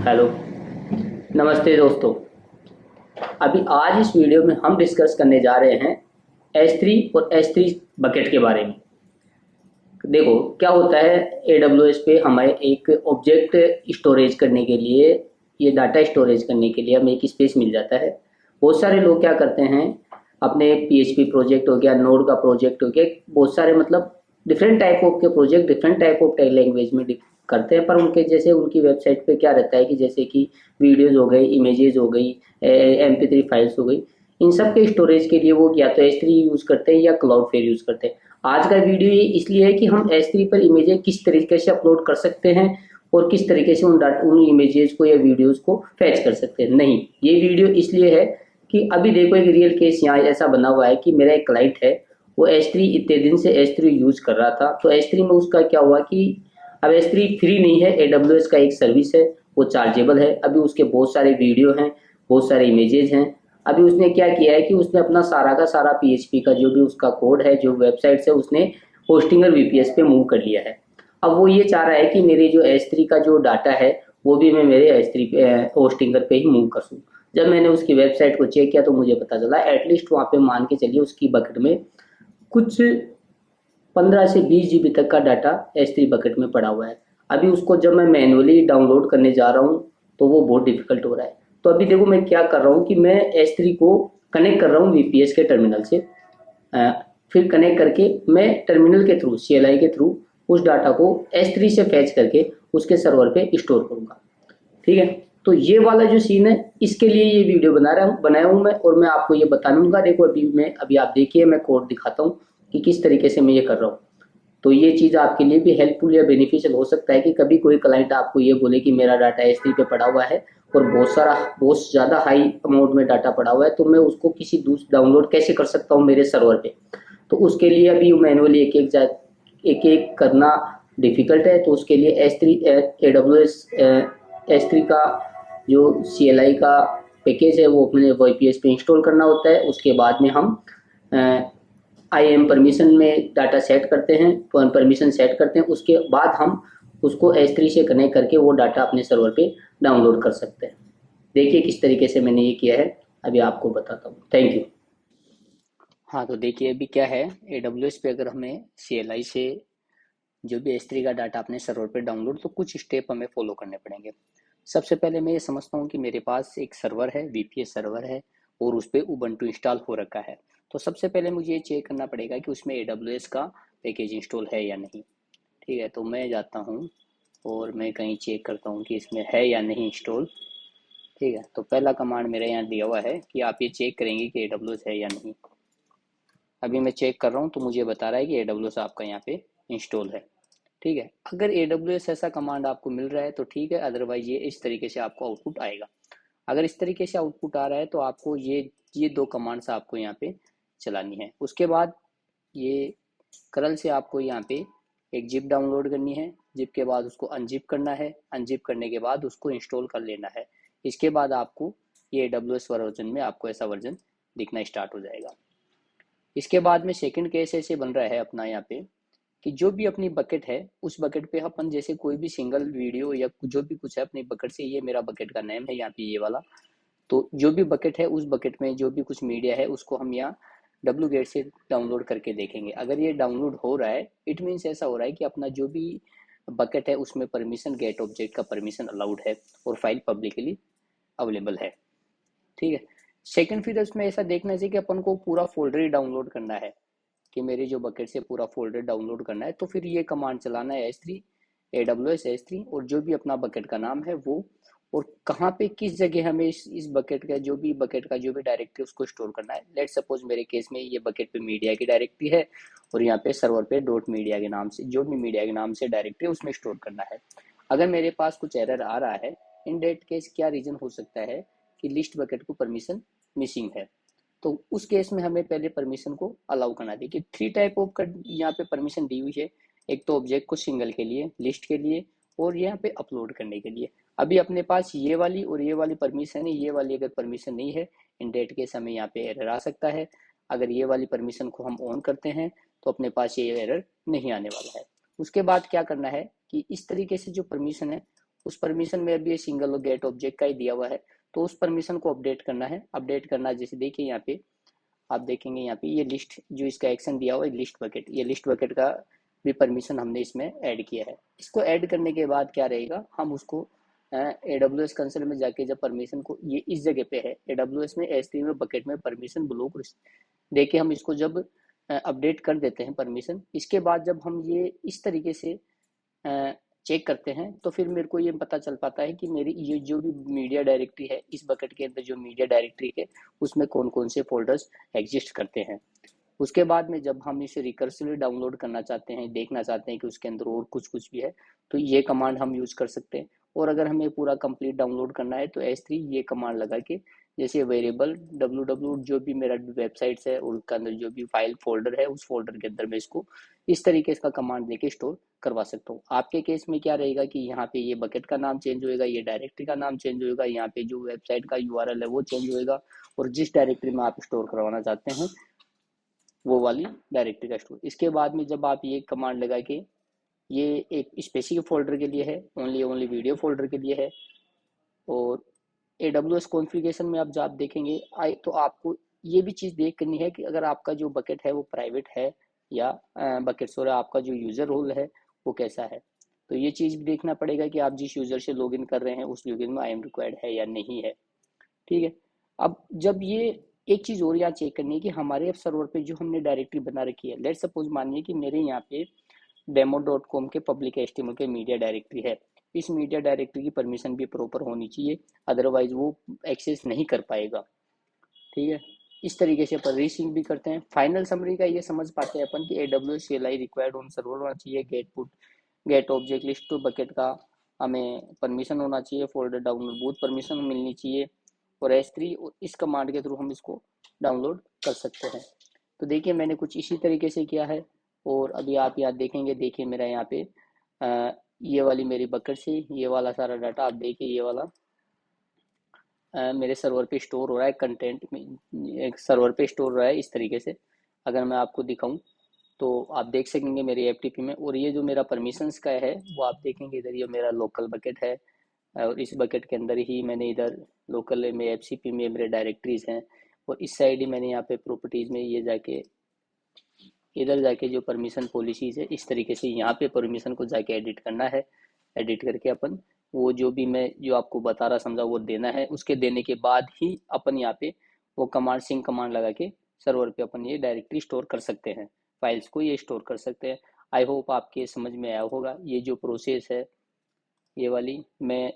Hello, नमस्ते दोस्तों। अभी आज इस वीडियो में हम डिस्कस करने जा रहे हैं S3 और S3 बकेट के बारे में। देखो क्या होता है, AWS पे हमें एक ऑब्जेक्ट स्टोरेज करने के लिए, ये डाटा स्टोरेज करने के लिए हमें एक स्पेस मिल जाता है। बहुत सारे लोग क्या करते हैं, अपने PHP प्रोजेक्ट हो गया, नोड का प्रोजेक्ट हो गया, बहुत सारे मतलब डिफरेंट टाइप ऑफ के project different type of language में करते हैं। पर उनके जैसे उनकी वेबसाइट पे क्या रहता है कि जैसे कि वीडियोज हो गई, इमेजेस हो गई, MP3 फाइल्स हो गई, इन सब के स्टोरेज के लिए वो या तो S3 यूज़ करते हैं या क्लाउडफ्लेयर यूज़ करते हैं। आज का वीडियो ये इसलिए है कि हम S3 पर इमेजेस किस तरीके से अपलोड कर सकते हैं और किस तरीके से उन इमेजेस को या वीडियोस को फैच कर सकते हैं। नहीं, ये वीडियो इसलिए है कि अभी देखो एक रियल केस यहाँ ऐसा बना हुआ है कि मेरा एक क्लाइंट है, वो S3 इतने दिन से S3 यूज कर रहा था। तो S3 में उसका क्या हुआ कि अब S3 फ्री नहीं है, AWS का एक सर्विस है, वो चार्जेबल है। अभी उसके बहुत सारे वीडियो हैं, बहुत सारे इमेजेस हैं। अभी उसने क्या किया है कि उसने अपना सारा का सारा PHP का जो भी उसका कोड है, जो वेबसाइट है, उसने होस्टिंगर VPS पे मूव कर लिया है। अब वो ये चाह रहा है कि मेरे जो S3 का जो डाटा है वो भी मैं मेरे S3 पे होस्टिंगर पे ही मूव कर दूँ। जब मैंने उसकी वेबसाइट को चेक किया तो मुझे पता चला एटलीस्ट वहाँ पे मान के चलिए उसकी बकेट में कुछ 15 से 20 GB तक का डाटा S3 बकेट में पड़ा हुआ है। अभी उसको जब मैं मैनुअली डाउनलोड करने जा रहा हूँ तो वो बहुत डिफिकल्ट हो रहा है। तो अभी देखो मैं क्या कर रहा हूँ कि मैं S3 को कनेक्ट कर रहा हूँ VPS के टर्मिनल से। फिर कनेक्ट करके मैं टर्मिनल के थ्रू, CLI के थ्रू उस डाटा को S3 से फैच करके उसके सर्वर पे स्टोर करूँगा। ठीक है, तो ये वाला जो सीन है, इसके लिए ये वीडियो बनाया हूँ मैं, और मैं आपको ये बता दूंगा। देखो अभी आप देखिए, मैं कोड दिखाता हूँ कि किस तरीके से मैं ये कर रहा हूँ। तो ये चीज़ आपके लिए भी हेल्पफुल या बेनिफिशियल हो सकता है कि कभी कोई क्लाइंट आपको ये बोले कि मेरा डाटा S3 पे पड़ा हुआ है और बहुत ज़्यादा हाई अमाउंट में डाटा पड़ा हुआ है, तो मैं उसको किसी दूसरे डाउनलोड कैसे कर सकता हूँ मेरे सर्वर पे। तो उसके लिए अभी मैनुअली एक एक करना डिफिकल्ट है। तो उसके लिए S3 AWS S3 का जो CLI का पैकेज है वो अपने VPS पे इंस्टॉल करना होता है। उसके बाद में हम IAM परमिशन में डाटा सेट करते हैं, परमिशन सेट करते हैं। उसके बाद हम उसको S3 से कनेक्ट करके वो डाटा अपने सर्वर पे डाउनलोड कर सकते हैं। देखिए किस तरीके से मैंने ये किया है, अभी आपको बताता हूँ। Thank you. हाँ, तो देखिए अभी क्या है, AWS पे अगर हमें CLI से जो भी S3 का डाटा अपने सर्वर पे डाउनलोड, तो कुछ स्टेप हमें फॉलो करने पड़ेंगे। सबसे पहले मैं ये समझता हूँ कि मेरे पास एक सर्वर है, VPS सर्वर है, और उस पर उबंटू इंस्टॉल हो रखा है। तो सबसे पहले मुझे ये चेक करना पड़ेगा कि उसमें AWS का पैकेज इंस्टॉल है या नहीं। ठीक है, तो मैं जाता हूँ और मैं कहीं चेक करता हूँ कि इसमें है या नहीं इंस्टॉल। ठीक है, तो पहला कमांड मेरे यहाँ दिया हुआ है कि आप ये चेक करेंगे कि AWS है या नहीं। अभी मैं चेक कर रहा हूँ तो मुझे बता रहा है कि AWS आपका यहाँ पे इंस्टॉल है। ठीक है, अगर AWS ऐसा कमांड आपको मिल रहा है तो ठीक है, अदरवाइज ये इस तरीके से आपको आउटपुट आएगा। अगर इस तरीके से आउटपुट आ रहा है तो आपको ये दो कमांड्स आपको यहाँ पे चलानी है। उसके बाद ये करल से आपको यहाँ पे एक जिप डाउनलोड करनी है। जिप के बाद उसको अनजिप करना है। अनजिप करने के बाद उसको इंस्टॉल कर लेना है। इसके बाद आपको ये AWS वर्जन में आपको ऐसा वर्जन दिखना स्टार्ट हो जाएगा। इसके बाद में सेकंड केस ऐसे बन रहा है अपना यहाँ पे कि जो भी अपनी बकेट है, उस बकेट पे अपन जैसे कोई भी सिंगल वीडियो या जो भी कुछ है अपनी बकेट से, ये मेरा बकेट का नेम है यहाँ पे ये वाला। तो जो भी बकेट है उस बकेट में जो भी कुछ मीडिया है उसको हम यहाँ wget से डाउनलोड करके देखेंगे। अगर ये डाउनलोड हो रहा है, इट मीन्स ऐसा हो रहा है कि अपना जो भी बकेट है उसमें परमिशन गेट ऑब्जेक्ट का परमिशन अलाउड है और फाइल पब्लिकली अवेलेबल है। ठीक है, सेकंड फिर उसमें ऐसा देखना चाहिए कि अपन को पूरा फोल्डर ही डाउनलोड करना है, कि मेरी जो बकेट से पूरा फोल्डर डाउनलोड करना है। तो फिर ये कमांड चलाना है S3 AWS S3, और जो भी अपना बकेट का नाम है वो, और कहाँ पे किस जगह हमें इस बकेट का जो भी डायरेक्टरी उसको स्टोर करना है। लेट सपोज मेरे केस में ये बकेट पे मीडिया की डायरेक्टरी है और यहाँ पे सर्वर पे डॉट मीडिया के नाम से जो भी मीडिया के नाम से डायरेक्टरी उसमें स्टोर करना है। अगर मेरे पास कुछ एरर आ रहा है, इन डेट केस क्या रीजन हो सकता है कि लिस्ट बकेट को परमिशन मिसिंग है, तो उस केस में हमें पहले परमिशन को अलाउ करना है। देखिए 3 टाइप ऑफ यहाँ पे परमिशन दी हुई है। एक तो ऑब्जेक्ट को सिंगल के लिए, लिस्ट के लिए, और यहाँ पे अपलोड करने के लिए। अभी अपने पास ये वाली और ये वाली परमिशन है। ये वाली अगर परमिशन नहीं है, इन डेट केस हमें यहाँ पे एरर आ सकता है। अगर ये वाली परमिशन को हम ऑन करते हैं तो अपने पास ये एरर नहीं आने वाला है। उसके बाद क्या करना है कि इस तरीके से जो परमिशन है उस परमिशन में अभी सिंगल और गेट ऑब्जेक्ट का ही दिया हुआ है, तो उस परमिशन को अपडेट करना है। अपडेट करना जैसे देखिए यहाँ पे आप देखेंगे यहाँ पे ये लिस्ट जो इसका एक्शन दिया हुआ है लिस्ट बकेट, ये लिस्ट बकेट का भी परमिशन हमने इसमें ऐड किया है। इसको ऐड करने के बाद क्या रहेगा, हम उसको AWS कंसोल में जाके जब परमिशन को ये इस जगह पे है AWS में S3 में बकेट में परमिशन ब्लॉक देके हम इसको जब अपडेट कर देते हैं परमिशन, इसके बाद जब हम ये इस तरीके से चेक करते हैं तो फिर मेरे को ये पता चल पाता है कि मेरी ये जो भी मीडिया डायरेक्टरी है इस बकेट के अंदर जो मीडिया डायरेक्टरी है उसमें कौन कौन से फोल्डर्स एग्जिस्ट करते हैं। उसके बाद में जब हम इसे रिकर्सिवली डाउनलोड करना चाहते हैं, देखना चाहते हैं कि उसके अंदर और कुछ कुछ भी है, तो ये कमांड हम यूज कर सकते हैं। और अगर हमें पूरा कंप्लीट डाउनलोड करना है तो S3 ये कमांड लगा के जैसे वेरिएबल www जो भी मेरा वेबसाइट्स है और उसके अंदर जो भी फाइल फोल्डर है उस फोल्डर के अंदर मैं इसको इस तरीके से का कमांड देके स्टोर करवा सकता हूँ। आपके केस में क्या रहेगा कि यहाँ पे ये बकेट का नाम चेंज होएगा, ये डायरेक्टरी का नाम चेंज होएगा, यहाँ पे जो वेबसाइट का URL है वो चेंज होएगा, और जिस डायरेक्टरी में आप स्टोर करवाना चाहते हैं वो वाली डायरेक्टरी का स्टोर। इसके बाद में जब आप ये कमांड लगा के, ये एक स्पेसिफिक फोल्डर के लिए है, ओनली वीडियो फोल्डर के लिए है। और AWS कॉन्फ़िगरेशन में आप जब देखेंगे तो आपको ये भी चीज़ देख करनी है कि अगर आपका जो बकेट है वो प्राइवेट है या बकेट सॉरी आपका जो यूज़र रोल है वो कैसा है। तो ये चीज़ भी देखना पड़ेगा कि आप जिस यूज़र से लॉगिन कर रहे हैं उस लॉगिन में IAM रिक्वायर्ड है या नहीं है। ठीक है। अब जब ये एक चीज़ और यहाँ चेक करनी है कि हमारे सर्वर पे जो हमने डायरेक्टरी बना रखी है, लेट सपोज मानिए कि मेरे यहाँ पे demo.com के पब्लिक HTML के मीडिया डायरेक्टरी है, इस मीडिया डायरेक्टरी की परमिशन भी प्रॉपर होनी चाहिए, अदरवाइज वो एक्सेस नहीं कर पाएगा। ठीक है। इस तरीके से अपन रीसिंक भी करते हैं। फाइनल समरी का ये समझ पाते हैं अपन कि AWS CLI required on server होना चाहिए, get object list to bucket का हमें परमिशन होना चाहिए, फोल्डर डाउनलोड बूथ परमिशन मिलनी चाहिए, और S3 इस कमांड के थ्रू हम इसको डाउनलोड कर सकते हैं। तो देखिए मैंने कुछ इसी तरीके से किया है। और अभी आप यहाँ देखेंगे, देखिए मेरा यहाँ पे ये वाली मेरी बकेट से ये वाला सारा डाटा आप देखिए, ये वाला मेरे सर्वर पे स्टोर हो रहा है, कंटेंट में एक सर्वर पे स्टोर हो रहा है इस तरीके से। अगर मैं आपको दिखाऊं तो आप देख सकेंगे मेरी FTP में। और ये जो मेरा परमिशंस का है वो आप देखेंगे इधर, ये मेरा लोकल बकेट है, और इस बकेट के अंदर ही मैंने इधर लोकल में FCP में मेरे डायरेक्टरीज हैं, और इस साइड ही मैंने यहाँ पे प्रॉपर्टीज में ये जाके इधर जाके जो परमिशन पॉलिसीज है इस तरीके से यहाँ पे परमिशन को जाके एडिट करना है। एडिट करके अपन वो जो भी मैं जो आपको बता रहा समझा वो देना है, उसके देने के बाद ही अपन यहाँ पे वो कमांड सिंक कमांड लगा के सर्वर पे अपन ये डायरेक्टरी स्टोर कर सकते हैं, फाइल्स को ये स्टोर कर सकते हैं। आई होप आपके समझ में आया होगा ये जो प्रोसेस है ये वाली। मैं